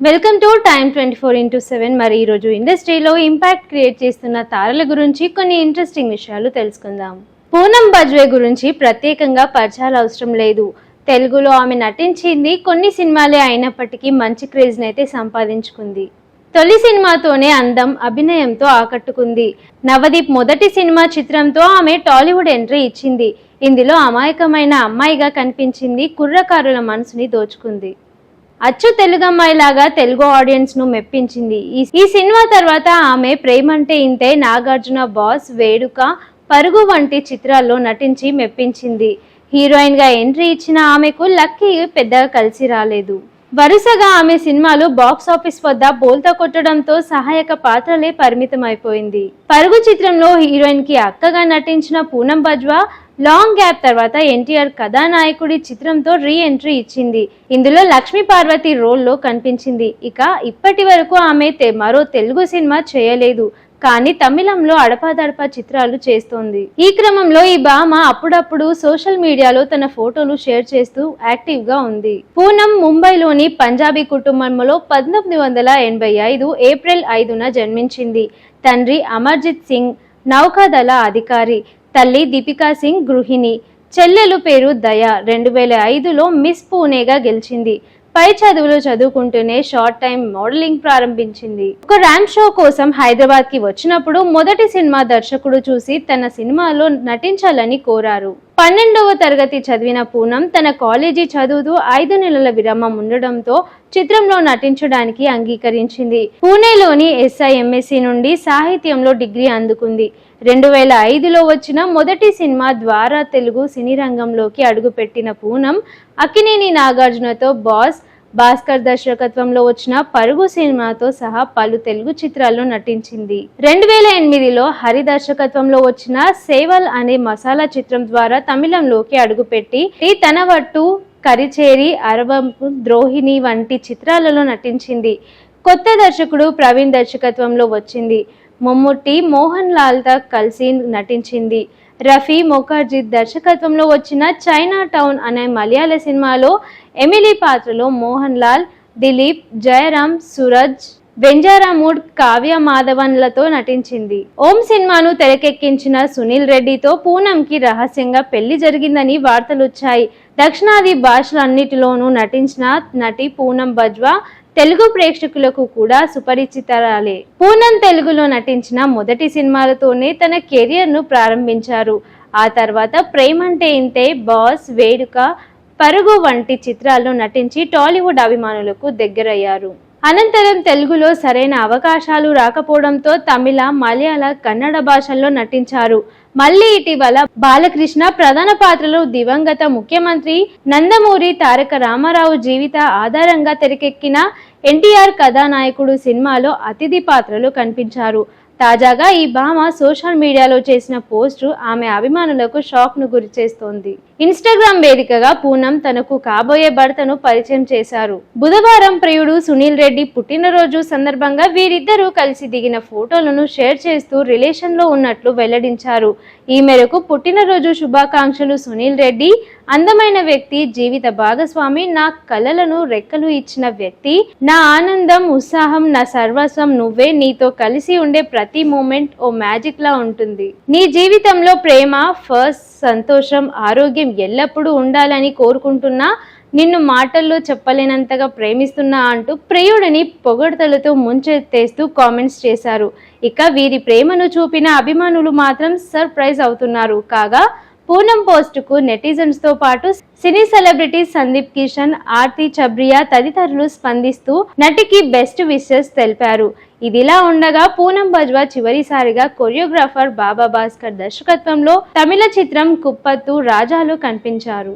Welcome to time 24x7. మరి ఈరోజు ఇండస్ట్రీలో ఇంపాక్ట్ క్రియేట్ చేస్తున్న తారల గురించి కొన్ని ఇంట్రెస్టింగ్ విషయాలు తెలుసుకుందాం. పూనం బజ్వే గురించి ప్రత్యేకంగా పరిచయాలు అవసరం లేదు. తెలుగులో ఆమె నటించింది కొన్ని సినిమాలే అయినప్పటికీ మంచి క్రేజ్ని అయితే సంపాదించుకుంది. తొలి సినిమాతోనే అందం, అభినయంతో ఆకట్టుకుంది. నవదీప్ మొదటి సినిమా చిత్రంతో ఆమె టాలీవుడ్ ఎంట్రీ ఇచ్చింది. ఇందులో అమాయకమైన అమ్మాయిగా కనిపించింది, కుర్రకారుల మనసుని దోచుకుంది. అచ్చు తెలుగు అమ్మాయిలాగా తెలుగు ఆడియన్స్ ను మెప్పించింది. ఈ సినిమా తర్వాత ఆమె ప్రేమంటే ఇంతే, నాగార్జున, బాస్, వేడుక, పరుగు వంటి చిత్రాల్లో నటించి మెప్పించింది. హీరోయిన్ గా ఎంట్రీ ఇచ్చిన ఆమెకు లక్కీ పెద్దగా కలిసి రాలేదు. వరుసగా ఆమె సినిమాలు బాక్స్ ఆఫీస్ వద్ద బోల్తా కొట్టడంతో సహాయక పాత్రలే పరిమితం అయిపోయింది. పరుగు చిత్రంలో హీరోయిన్ కి అక్కగా నటించిన పూనం బజ్వా లాంగ్ గ్యాప్ తర్వాత ఎన్టీఆర్ కథానాయకుడి చిత్రంతో రీ ఎంట్రీ ఇచ్చింది. ఇందులో లక్ష్మీ పార్వతి రోల్లో కనిపించింది. ఇక ఇప్పటి వరకు ఆమె మరో తెలుగు సినిమా చేయలేదు, కానీ తమిళంలో అడపాదడపా చిత్రాలు చేస్తోంది. ఈ క్రమంలో ఈ భామ అప్పుడప్పుడు సోషల్ మీడియాలో తన ఫోటోలు షేర్ చేస్తూ యాక్టివ్ గా ఉంది. పూనం ముంబైలోని పంజాబీ కుటుంబంలో 1985 ఏప్రిల్ 5న జన్మించింది. తండ్రి అమర్జిత్ సింగ్ నౌకాదళ అధికారి, తల్లి దీపికా సింగ్ గృహిణి. చెల్లెలు పేరు దయ. 2005లో మిస్ పూణేగా గెలిచింది. పై చదువులు చదువుకుంటూనే షార్ట్ టైం మోడలింగ్ ప్రారంభించింది. ఒక ర్యాంప్ షో కోసం హైదరాబాద్ కి వచ్చినప్పుడు మొదటి సినిమా దర్శకుడు చూసి తన సినిమాలో నటించాలని కోరారు. 12వ తరగతి చదివిన పూనం తన కాలేజీ చదువుతూ 5 నెలల విరామం ఉండడంతో చిత్రంలో నటించడానికి అంగీకరించింది. పూణేలోని SIMSC నుండి సాహిత్యంలో డిగ్రీ అందుకుంది. 2005లో వచ్చిన మొదటి సినిమా ద్వారా తెలుగు సినీ రంగంలోకి అడుగుపెట్టిన పూనం అక్కినేని నాగార్జునతో బాస్, భాస్కర్ దర్శకత్వంలో వచ్చిన పరుగు సినిమాతో సహా పలు తెలుగు చిత్రాల్లో నటించింది. 2008లో హరి దర్శకత్వంలో వచ్చిన సేవల్ అనే మసాలా చిత్రం ద్వారా తమిళంలోకి అడుగుపెట్టి తనవట్టు, కరిచేరి, అరవంపు, ద్రోహిణి వంటి చిత్రాలలో నటించింది. కొత్త దర్శకుడు ప్రవీణ్ దర్శకత్వంలో వచ్చింది. మమ్ముట్టి, మోహన్ లాల్తో కలిసి నటించింది. రఫీ ముఖర్జీ దర్శకత్వంలో వచ్చిన చైనా టౌన్ అనే మలయాళ సినిమాలో ఎమిలీ పాత్రలో మోహన్ లాల్, దిలీప్, జయరామ్, సూరజ్, వెంజారామూడ్, కావ్య మాధవన్లతో నటించింది. ఓం సినిమాను తెరకెక్కించిన సునీల్ రెడ్డితో పూనంకి రహస్యంగా పెళ్లి జరిగిందని వార్తలొచ్చాయి. దక్షిణాది భాషలన్నిటిలోనూ నటించిన నటి పూనం బజ్వా తెలుగు ప్రేక్షకులకు కూడా సుపరిచితరాలే. పూనం తెలుగులో నటించిన మొదటి సినిమాలతోనే తన కెరియర్ ను ప్రారంభించారు. ఆ తర్వాత ప్రేమంటే ఇంతే, బాస్, వేడుక, పరుగు వంటి చిత్రాల్లో నటించి టాలీవుడ్ అభిమానులకు దగ్గరయ్యారు. అనంతరం తెలుగులో సరైన అవకాశాలు రాకపోవడంతో తమిళ, మలయాళ, కన్నడ భాషల్లో నటించారు. మళ్ళీ ఇటీవల బాలకృష్ణ ప్రధాన పాత్రలో దివంగత ముఖ్యమంత్రి నందమూరి తారక రామారావు జీవిత ఆధారంగా తెరకెక్కిన ఎన్టీఆర్ కథానాయకుడు సినిమాలో అతిథి పాత్రలో కనిపించారు. తాజాగా ఈ భామ సోషల్ మీడియాలో చేసిన పోస్టు ఆమె అభిమానులకు షాక్ ను గురి చేస్తోంది. ఇన్స్టాగ్రామ్ వేదికగా పూనం తనకు కాబోయే భర్తను పరిచయం చేశారు. బుధవారం ప్రియుడు సునీల్ రెడ్డి పుట్టినరోజు సందర్భంగా వీరిద్దరూ కలిసి దిగిన ఫోటోలను షేర్ చేస్తూ రిలేషన్ లో ఉన్నట్లు వెల్లడించారు. ఈ మేరకు పుట్టినరోజు శుభాకాంక్షలు సునీల్ రెడ్డి, అందమైన వ్యక్తి, జీవిత భాగస్వామి, నా కలలను రెక్కలు ఇచ్చిన వ్యక్తి, నా ఆనందం, ఉత్సాహం, నా సర్వస్వం నువ్వే, నీతో కలిసి ఉండే ప్రతి మూమెంట్ ఓ మ్యాజిక్ లా ఉంటుంది. నీ జీవితంలో ప్రేమ ఫస్ట్, సంతోషం, ఆరోగ్యం ఎల్లప్పుడూ ఉండాలని కోరుకుంటున్నా, నిన్ను మాటల్లో చెప్పలేనంతగా ప్రేమిస్తున్నా అంటూ ప్రియుడిని పొగడ్తలతో ముంచెత్తేస్తూ కామెంట్స్ చేశారు. ఇక వీరి ప్రేమను చూపిన అభిమానులు మాత్రం సర్ప్రైజ్ అవుతున్నారు. కాగా పూనం పోస్టుకు నెటిజన్స్ తో పాటు సినీ సెలబ్రిటీస్ సందీప్ కిషన్, ఆర్తి చబ్రియా తదితరులు స్పందిస్తూ నటికి బెస్ట్ విషెస్ తెలిపారు. ఇదిలా ఉండగా పూనం బజ్వా చివరిసారిగా కొరియోగ్రాఫర్ బాబా భాస్కర్ దర్శకత్వంలో తమిళ చిత్రం కుప్పత్తు రాజాలో కనిపించారు.